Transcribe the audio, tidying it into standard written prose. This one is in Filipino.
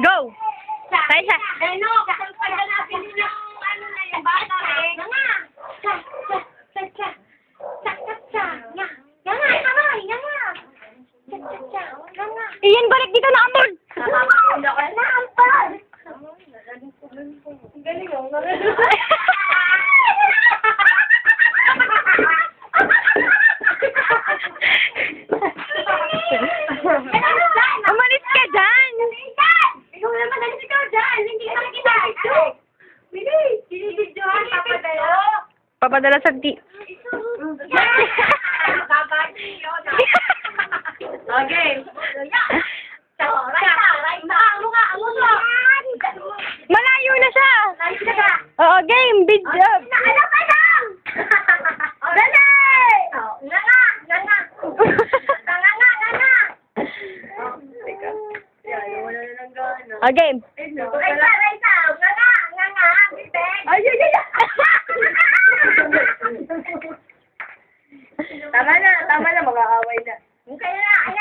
Go! Tayo. Ano? Paghanapin din yung ano na yung bata eh. Nga nga. Cha, cha, cha, cha. Cha, cha, cha. Nga. Nga nga, kamay. Nga nga. Cha, cha, cha. Nga nga. Iyan, balik dito na amon! Nakakakunda ko na ang pag. Galing mo. Umalis ka dyan! Ikaw naman, alis ikaw dyan. Hindi ka kita. Bilis. Sinibidyohan, papadala. Papadala sa Babati yun. Okay. Malayo na siya! Oo, game! Video! Ano ka lang? Dali! Nga nga! Nga nga! Nga nga! Nga nga! Wala na ng gana. Oh, game! Raisa! Raisa! Nga nga! Nga nga! Bibig! Ay! Ay! Ay! Tama na! Tama na! Mag-aaway na. Kaya na!